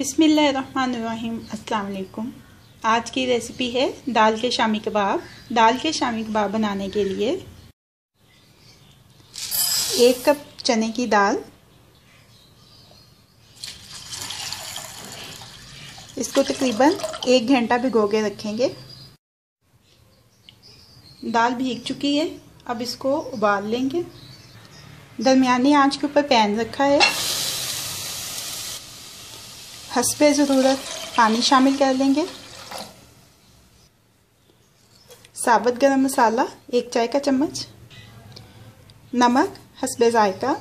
बिस्मिल्लाहिर्रहमानिर्रहीम। अस्सलाम वालेकुम। आज की रेसिपी है दाल के शामी कबाब। दाल के शामी कबाब बनाने के लिए 1 कप चने की दाल, इसको तकरीबन 1 घंटा भिगो के रखेंगे। दाल भीग चुकी है, अब इसको उबाल लेंगे। दरमियानी आंच के ऊपर पैन रखा है, हस्बे ज़रूरत पानी शामिल कर लेंगे। साबुत गरम मसाला 1 चाय का चम्मच, नमक हस्बे जायका,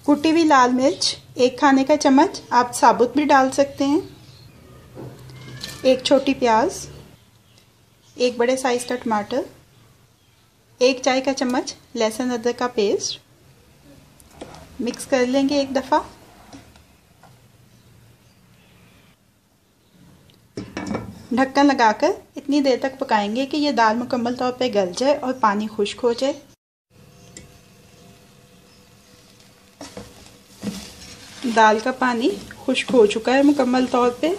कुटी हुई लाल मिर्च 1 खाने का चम्मच, आप साबुत भी डाल सकते हैं। 1 छोटी प्याज, 1 बड़े साइज़ का टमाटर, 1 चाय का चम्मच लहसुन अदरक का पेस्ट। मिक्स कर लेंगे एक दफ़ा। ढक्कन लगाकर इतनी देर तक पकाएंगे कि ये दाल मुकम्मल तौर पे गल जाए और पानी खुश्क हो जाए। दाल का पानी खुश्क हो चुका है मुकम्मल तौर पे,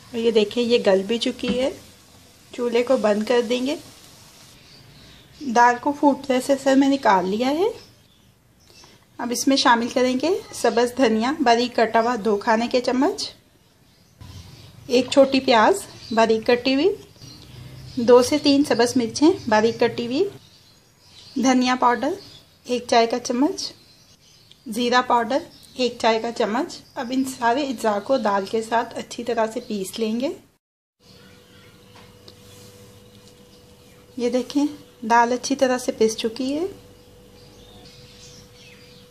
और ये देखिए ये गल भी चुकी है। चूल्हे को बंद कर देंगे। दाल को फूटने से सर में निकाल लिया है। अब इसमें शामिल करेंगे सब्ज़ धनिया बारीक कटा हुआ 2 खाने के चम्मच, 1 छोटी प्याज बारीक कटी हुई, 2 से 3 सब्ज़ मिर्चें बारीक कटी हुई, धनिया पाउडर 1 चाय का चम्मच, ज़ीरा पाउडर 1 चाय का चम्मच। अब इन सारे अज्जा को दाल के साथ अच्छी तरह से पीस लेंगे। ये देखें दाल अच्छी तरह से पिस चुकी है।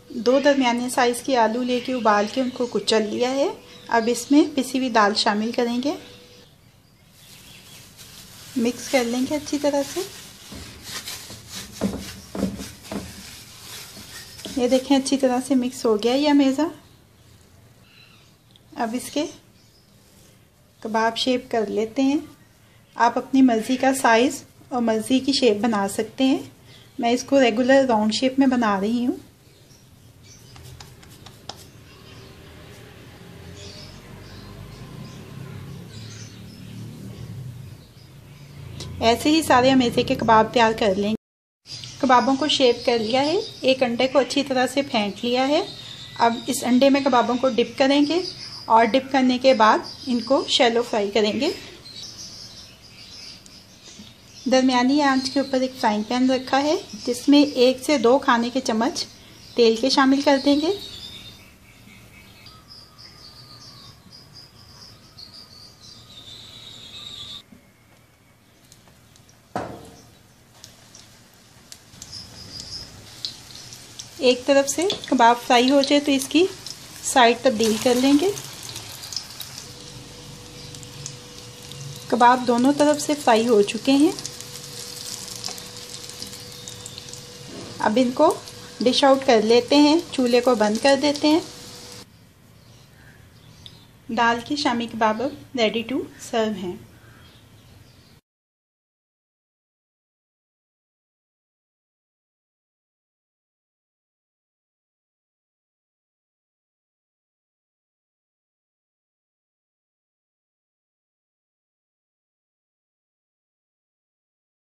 2 दरमियाने साइज़ के आलू लेके उबाल के उनको कुचल लिया है। अब इसमें पिसी हुई दाल शामिल करेंगे, मिक्स कर लेंगे अच्छी तरह से। ये देखें अच्छी तरह से मिक्स हो गया ये मेज़ा। अब इसके कबाब शेप कर लेते हैं। आप अपनी मर्ज़ी का साइज़ और मर्ज़ी की शेप बना सकते हैं। मैं इसको रेगुलर राउंड शेप में बना रही हूँ। ऐसे ही सारे मेज़े के कबाब तैयार कर लेंगे। कबाबों को शेप कर लिया है। 1 अंडे को अच्छी तरह से फेंट लिया है। अब इस अंडे में कबाबों को डिप करेंगे और डिप करने के बाद इनको शैलो फ्राई करेंगे। दरमियानी आंच के ऊपर एक फ्राइंग पैन रखा है, जिसमें 1 से 2 खाने के चम्मच तेल के शामिल कर देंगे। एक तरफ से कबाब फ्राई हो जाए तो इसकी साइड तब्दील कर लेंगे। कबाब दोनों तरफ से फ्राई हो चुके हैं। अब इनको डिश आउट कर लेते हैं, चूल्हे को बंद कर देते हैं। दाल की shami kebab ready to serve हैं।